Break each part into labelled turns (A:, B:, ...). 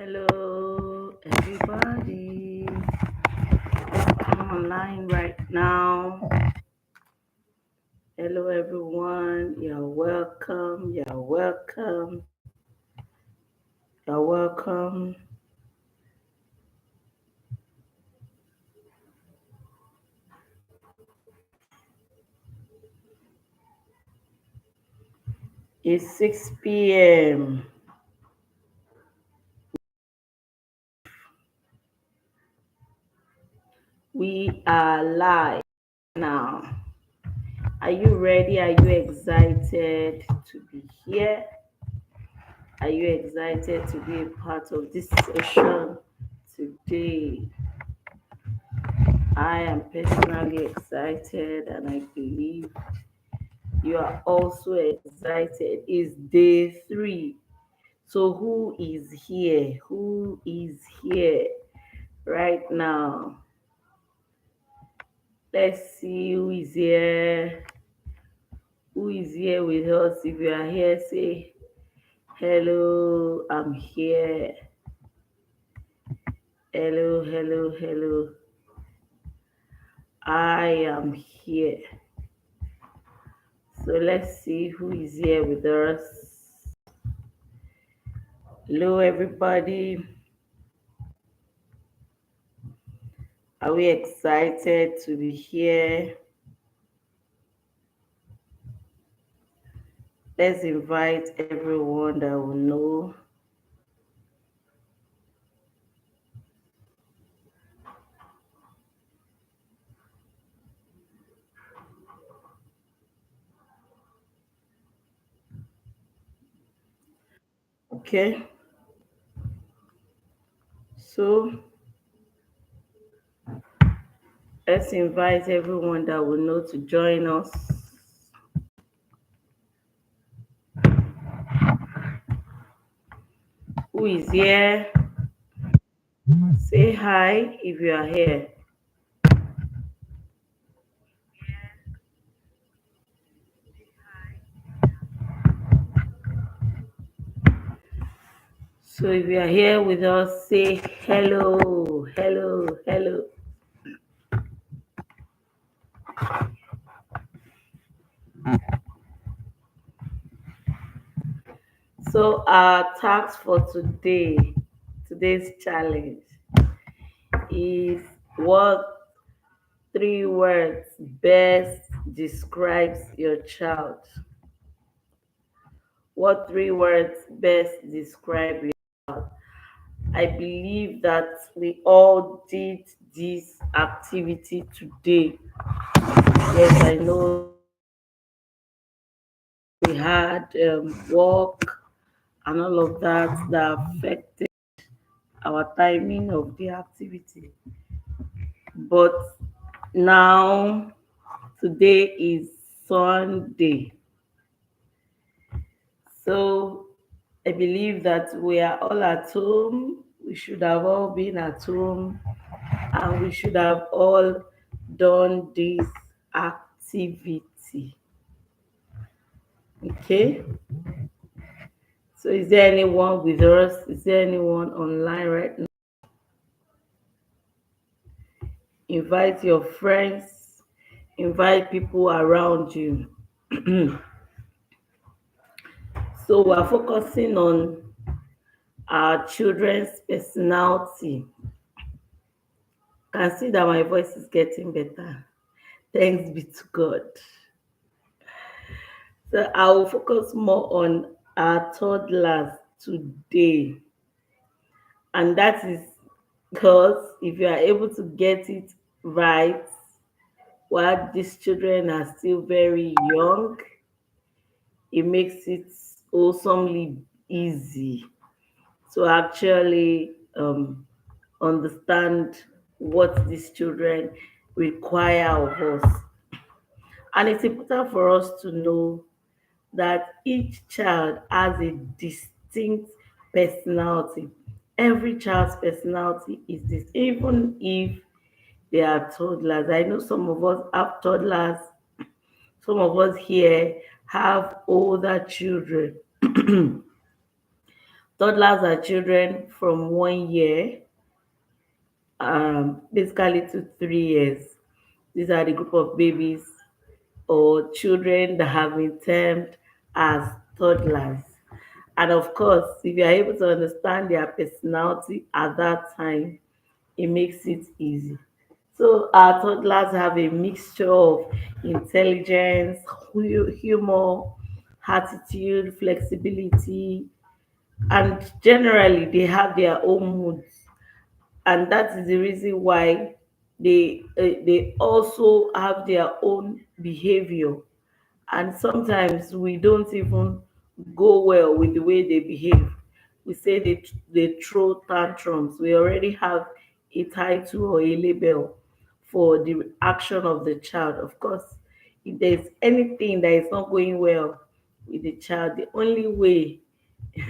A: Hello, everybody. I'm online right now. Hello, everyone. You're welcome. You're welcome. You're welcome. It's 6 p.m. We are live now. Are you ready? Are you excited to be here? Are you excited to be a part of this session today? I am personally excited and I believe you are also excited. It's day 3. So who is here? Who is here right now? Let's see who is here. Who is here with us? If you are here, say hello, I'm here. Hello, hello, hello. I am here. So let's see who is here with us. Hello, everybody. Are we excited to be here? Let's invite everyone that will know. Okay. So let's invite everyone that will know to join us. Who is here? Say hi if you are here. So if you are here with us, say hello, hello, hello. So our task for today's challenge is what 3 words best describes your child? What 3 words best describe you? I believe that we all did this activity today. Yes, I know we had work and all of that affected our timing of the activity. But now, today is Sunday. So I believe that we are all at home. We should have all been at home and we should have all done this activity. Okay. So is there anyone with us? Is there anyone online right now? Invite your friends, invite people around you. So we're focusing on our children's personality. Can see that my voice is getting better. Thanks be to God. So I will focus more on our toddlers today. And that is because if you are able to get it right while these children are still very young, it makes it awesomely easy to actually understand what these children require of us. And it's important for us to know that each child has a distinct personality. Every child's personality is this, even if they are toddlers. I know some of us have toddlers, some of us here have older children. Toddlers are children from 1 year, basically to 3 years. These are the group of babies or children that have been termed as toddlers. And of course, if you are able to understand their personality at that time, it makes it easy. So our toddlers have a mixture of intelligence, humor, attitude, flexibility, and generally they have their own moods, and that is the reason why they also have their own behavior, and sometimes we don't even go well with the way they behave. We say they throw tantrums. We already have a title or a label for the action of the child. Of course, if there's anything that is not going well with the child, the only way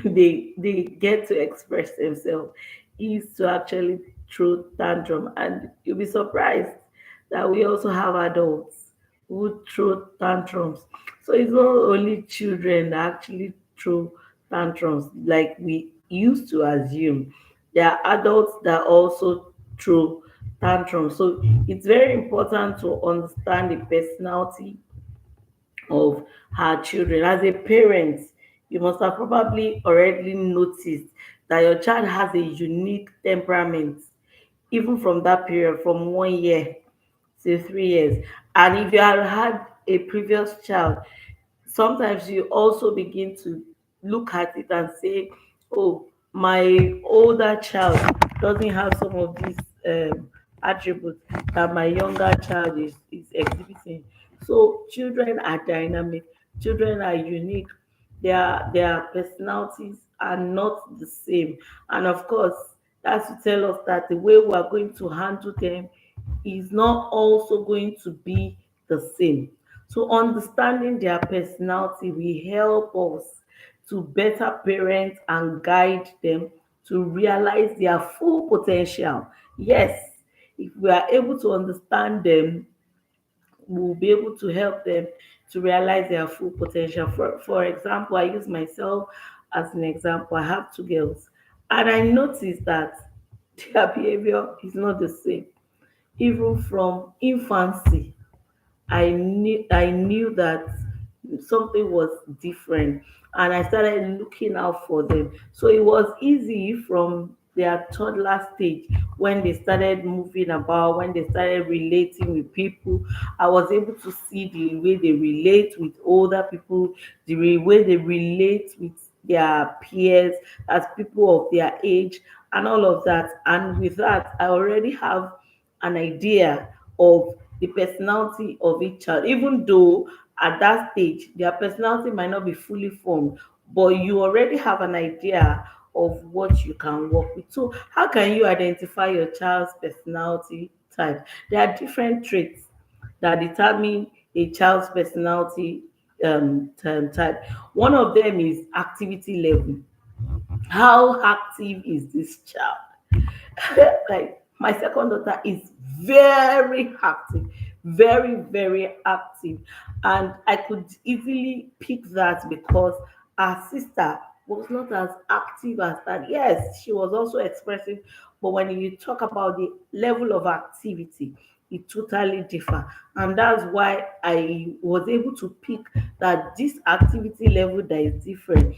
A: they get to express themselves is to actually throw tantrum. And you'll be surprised that we also have adults who throw tantrums. So it's not only children that actually throw tantrums like we used to assume. There are adults that also throw tantrums. So it's very important to understand the personality of her children. As a parent, you must have probably already noticed that your child has a unique temperament, even from that period, from 1 year to 3 years. And if you have had a previous child, sometimes you also begin to look at it and say, oh, my older child doesn't have some of these attributes that my younger child is exhibiting. So children are dynamic, children are unique, their personalities are not the same. And of course, that's to tell us that the way we are going to handle them is not also going to be the same. So understanding their personality will help us to better parent and guide them to realize their full potential. Yes, if we are able to understand them, we'll be able to help them to realize their full potential. For example, I use myself as an example. I have two girls, and I noticed that their behavior is not the same, even from infancy. I knew that something was different, and I started looking out for them. So it was easy from their toddler stage, when they started moving about, when they started relating with people. I was able to see the way they relate with older people, the way they relate with their peers, as people of their age, and all of that. And with that, I already have an idea of the personality of each child, even though at that stage their personality might not be fully formed, but you already have an idea of what you can work with. So how can you identify your child's personality type? There are different traits that determine a child's personality type. One of them is activity level. How active is this child? Like my second daughter is very active, very active, and I could easily pick that because our sister was not as active as that. Yes, she was also expressive, but when you talk about the level of activity, it totally differ. And that's why I was able to pick that this activity level that is different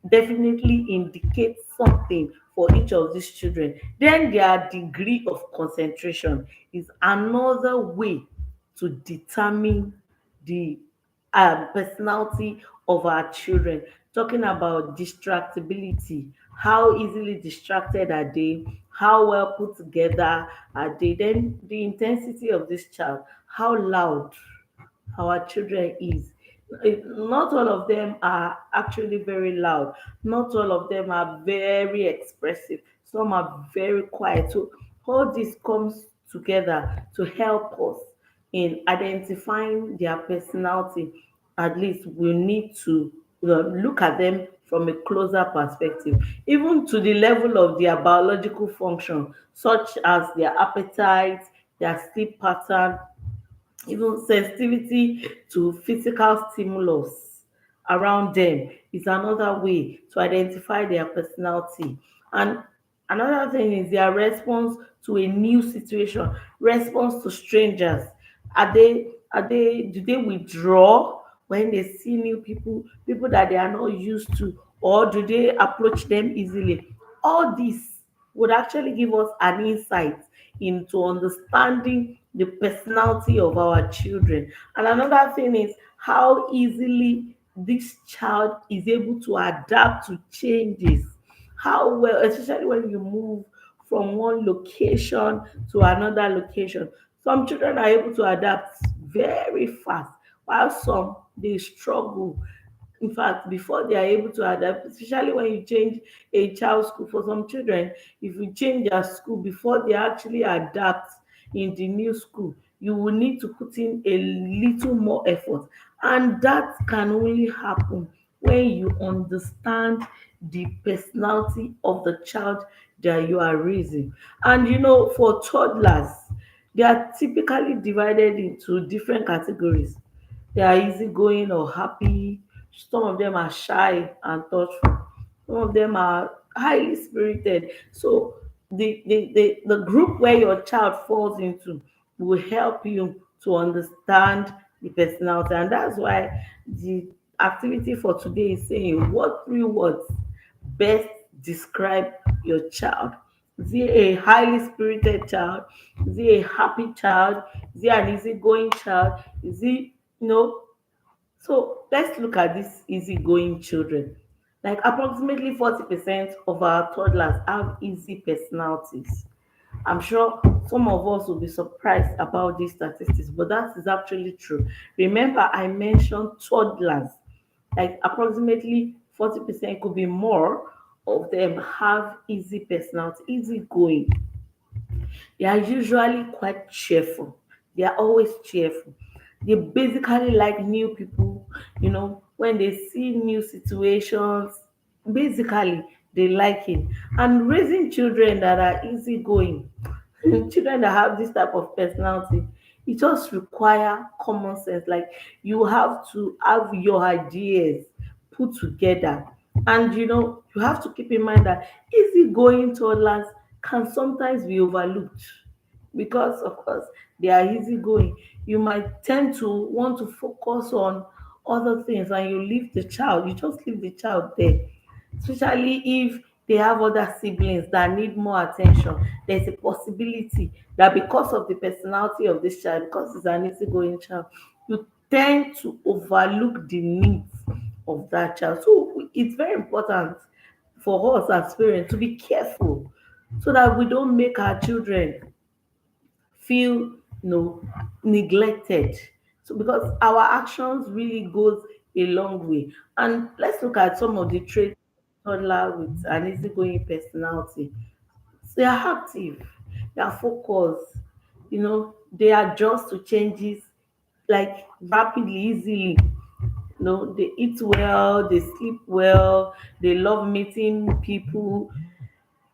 A: definitely indicates something for each of these children. Then their degree of concentration is another way to determine the personality of our children. Talking about distractibility, how easily distracted are they, how well put together are they, then the intensity of this child, how loud our children is. Not all of them are actually very loud. Not all of them are very expressive. Some are very quiet. So all this comes together to help us in identifying their personality. At least we need to look at them from a closer perspective, even to the level of their biological function, such as their appetite, their sleep pattern, even sensitivity to physical stimulus around them. is another way to identify their personality. And another thing is their response to a new situation, response to strangers. Are they do they withdraw when they see new people, people that they are not used to, or do they approach them easily? All this would actually give us an insight into understanding the personality of our children. And another thing is how easily this child is able to adapt to changes. How well, especially when you move from one location to another location. Some children are able to adapt very fast, while some they struggle. In fact, before they are able to adapt, especially when you change a child's school, for some children, if you change their school before they actually adapt in the new school, you will need to put in a little more effort. And that can only happen when you understand the personality of the child that you are raising. And for toddlers, they are typically divided into different categories. They are easygoing or happy. Some of them are shy and thoughtful. Some of them are highly spirited. So the group where your child falls into will help you to understand the personality. And that's why the activity for today is saying what three words best describe your child. Is he a highly spirited child? Is he a happy child? Is he an easygoing child? Is he, so let's look at these easygoing children. Like approximately 40% of our toddlers have easy personalities. I'm sure some of us will be surprised about these statistics, but that is actually true. Remember, I mentioned toddlers, like approximately 40%, could be more of them have easy personality, easy going. They are usually quite cheerful. They are always cheerful. They basically like new people, when they see new situations, basically they like it. And raising children that are easygoing, children that have this type of personality, it just require common sense. Like you have to have your ideas put together. And you have to keep in mind that easygoing toddlers can sometimes be overlooked because of course they are easygoing. You might tend to want to focus on other things and you just leave the child there, especially if they have other siblings that need more attention. There's a possibility that because of the personality of this child, because it's an easygoing child, you tend to overlook the needs of that child. So it's very important for us as parents to be careful so that we don't make our children feel neglected. So because our actions really goes a long way. And let's look at some of the traits of toddler with an easygoing personality. They are active, they are focused, they adjust to changes like rapidly, easily. They eat well, they sleep well, they love meeting people.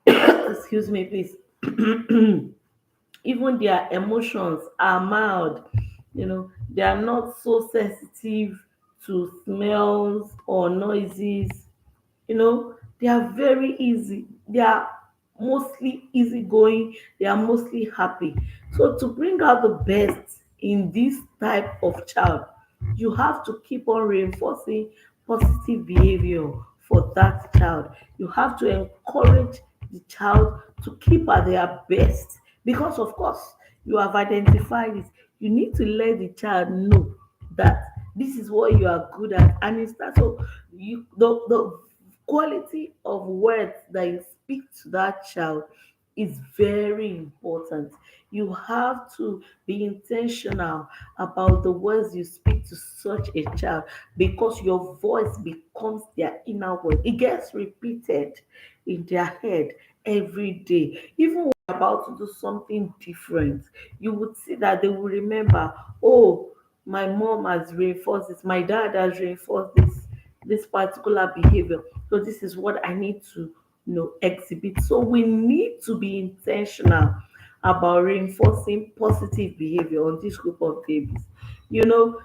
A: Excuse me, please. Even their emotions are mild. They are not so sensitive to smells or noises. They are very easy. They are mostly easygoing. They are mostly happy. So to bring out the best in this type of child, you have to keep on reinforcing positive behavior for that child. You have to encourage the child to keep at their best because of course you have identified it. You need to let the child know that this is what you are good at, and it's that. So the quality of words that you speak to that child is very important. You have to be intentional about the words you speak to such a child because your voice becomes their inner voice. It gets repeated in their head every day. Even when you're about to do something different, you would see that they will remember, oh, my mom has reinforced this, my dad has reinforced this particular behavior. So this is what I need to exhibit. So we need to be intentional about reinforcing positive behavior on this group of babies. You know,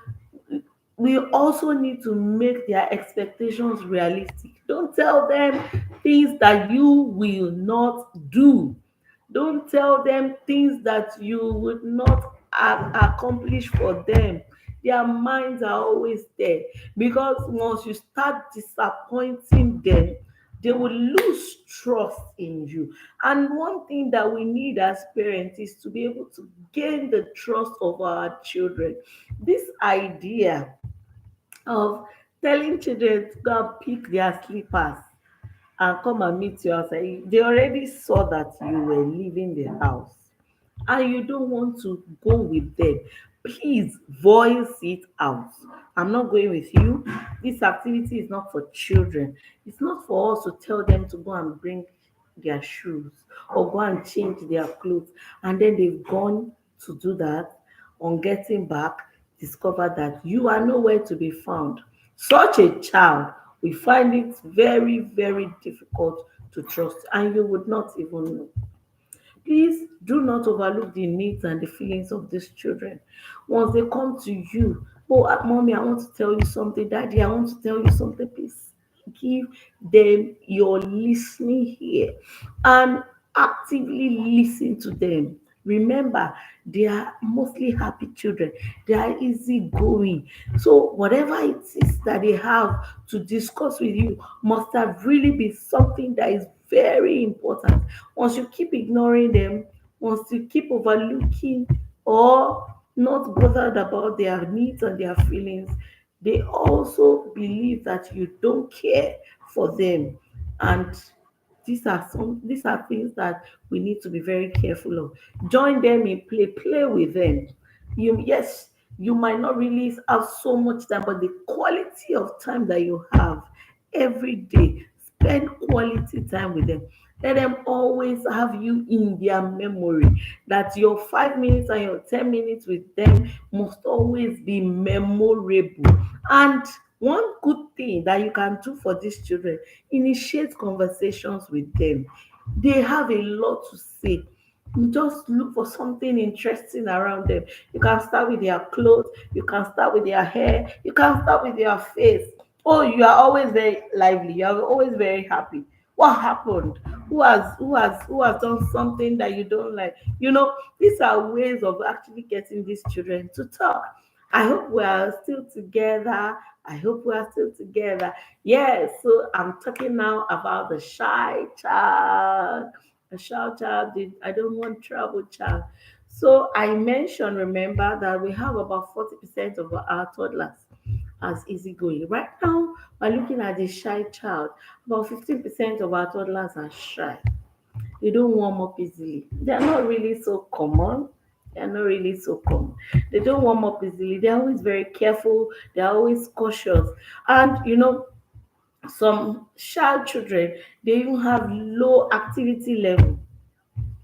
A: we also need to make their expectations realistic. Don't tell them things that you will not do. Don't tell them things that you would not accomplish for them. Their minds are always there, because once you start disappointing them, they will lose trust in you. And one thing that we need as parents is to be able to gain the trust of our children. This idea of telling children to go and pick their slippers and come and meet you outside. They already saw that you were leaving the house and you don't want to go with them. Please voice it out. I'm not going with you. This activity is not for children. It's not for us to tell them to go and bring their shoes or go and change their clothes, and then they've gone to do that. On getting back, discover that you are nowhere to be found. Such a child, we find it very, very difficult to trust, and you would not even know. Please do not overlook the needs and the feelings of these children. Once they come to you, oh, mommy, I want to tell you something. Daddy, I want to tell you something. Please give them your listening ear and actively listen to them. Remember, they are mostly happy children. They are easygoing. So whatever it is that they have to discuss with you must have really been something that is very important. Once you keep ignoring them, once you keep overlooking or not bothered about their needs and their feelings, they also believe that you don't care for them. And these are things that we need to be very careful of. Join them in play, play with them. You, yes, you might not really have so much time, but the quality of time that you have every day, spend quality time with them. Let them always have you in their memory. That your 5 minutes and your 10 minutes with them must always be memorable. And one good thing that you can do for these children, initiate conversations with them. They have a lot to say. You just look for something interesting around them. You can start with their clothes, you can start with their hair, you can start with their face. Oh, you are always very lively, you are always very happy. What happened? Who has done something that you don't like? These are ways of actually getting these children to talk. I hope we are still together. I hope we are still together. Yes, so I'm talking now about the shy child. A shy child, I don't want trouble child. So I mentioned, remember, that we have about 40% of our toddlers as easygoing. Right now, we're looking at the shy child. About 15% of our toddlers are shy. They don't warm up easily. They are not really so common. They are not really so common. They don't warm up easily. They're always very careful. They're always cautious. And some shy children, they even have low activity level.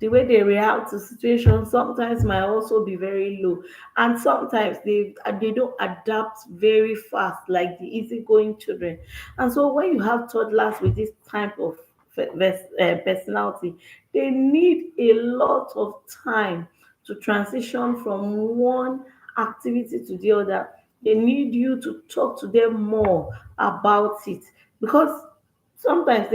A: The way they react to situations sometimes might also be very low, and sometimes they don't adapt very fast like the easygoing children. And so when you have toddlers with this type of personality, they need a lot of time to transition from one activity to the other. They need you to talk to them more about it, because sometimes